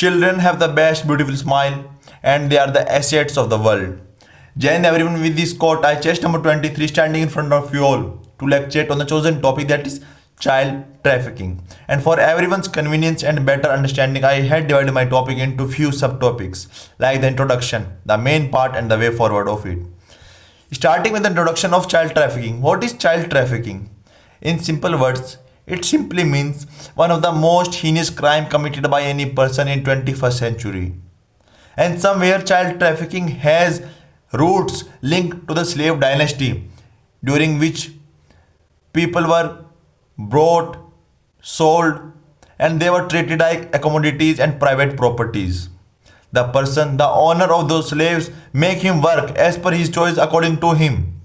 Children have the best beautiful smile and they are the assets of the world. Jai Hind everyone, with this quote, I chest number 23 standing in front of you all to lecture on the chosen topic, that is child trafficking. And for everyone's convenience and better understanding, I had divided my topic into few subtopics like the introduction, the main part and the way forward of it. Starting with the introduction of child trafficking. What is child trafficking? In simple words, it simply means one of the most heinous crime committed by any person in 21st century. And somewhere child trafficking has roots linked to the slave dynasty, during which people were brought, sold, and they were treated like commodities and private properties. The person, the owner of those slaves, make him work as per his choice according to him.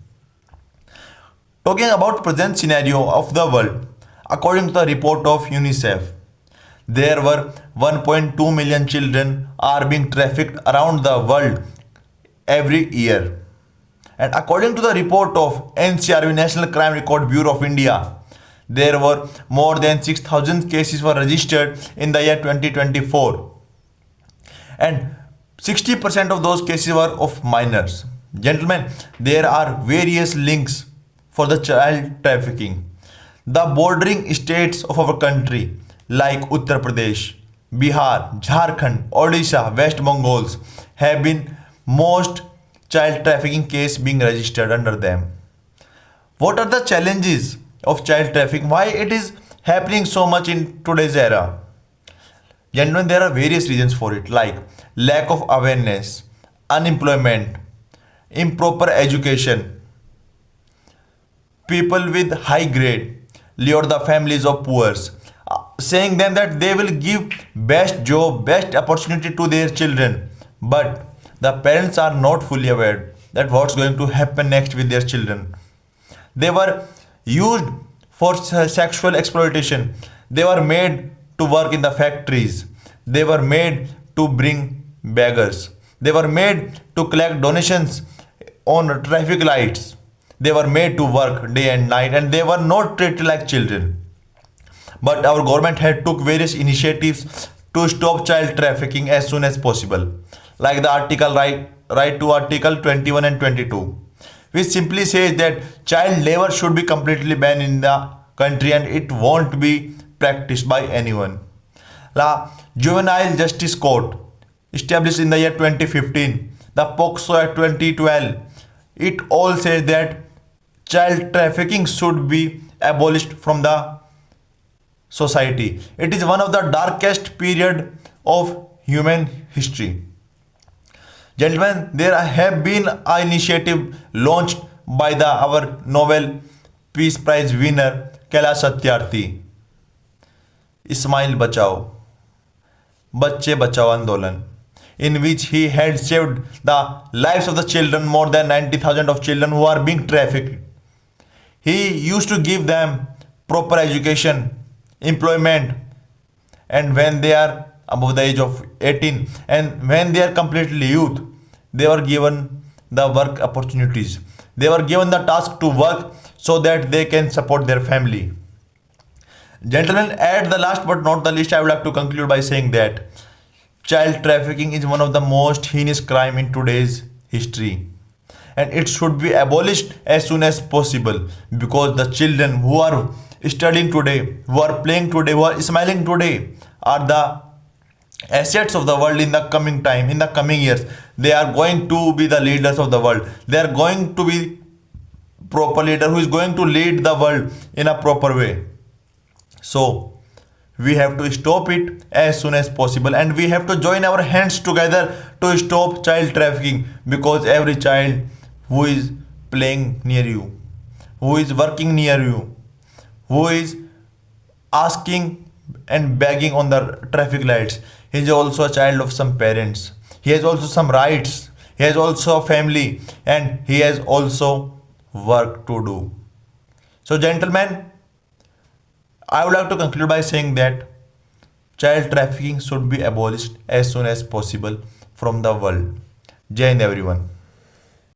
Talking about present scenario of the world, according to the report of UNICEF, there were 1.2 million children are being trafficked around the world every year. And according to the report of NCRB, National Crime Record Bureau of India, there were more than 6,000 cases were registered in the year 2024. And 60% of those cases were of minors. Gentlemen, there are various links for the child trafficking. The bordering states of our country like Uttar Pradesh, Bihar, Jharkhand, Odisha, West Bengal have been most child trafficking case being registered under them. What are the challenges of child trafficking? Why it is happening so much in today's era? Gentlemen, there are various reasons for it, like lack of awareness, unemployment, improper education. People with high grade lure the families of poor, saying them that they will give best job, best opportunity to their children. But the parents are not fully aware that what's going to happen next with their children. They were used for sexual exploitation. They were made to work in the factories. They were made to bring beggars. They were made to collect donations on traffic lights. They were made to work day and night and they were not treated like children. But our government had took various initiatives to stop child trafficking as soon as possible. Like the article right to Article 21 and 22, which simply says that child labor should be completely banned in the country and it won't be practiced by anyone. The Juvenile Justice Court, established in the year 2015, the POCSO Act 2012, it all says that child trafficking should be abolished from the society. It is one of the darkest period of human history. Gentlemen, there have been an initiative launched by our Nobel Peace Prize winner Kailash Satyarthi, Ismail Bachao, Bacche Bachao Andolan, in which he had saved the lives of the children, more than 90,000 of children who are being trafficked. He used to give them proper education, employment, and when they are above the age of 18 and when they are completely youth, they were given the work opportunities. They were given the task to work so that they can support their family. Gentlemen, at the last but not the least, I would like to conclude by saying that child trafficking is one of the most heinous crime in today's history. And it should be abolished as soon as possible, because the children who are studying today, who are playing today, who are smiling today are the assets of the world in the coming time, in the coming years. They are going to be the leaders of the world. They are going to be proper leader who is going to lead the world in a proper way. So we have to stop it as soon as possible and we have to join our hands together to stop child trafficking, because every child who is playing near you, who is working near you, who is asking and begging on the traffic lights, he is also a child of some parents. He has also some rights. He has also a family and he has also work to do. So gentlemen, I would like to conclude by saying that child trafficking should be abolished as soon as possible from the world. Jai Hind everyone.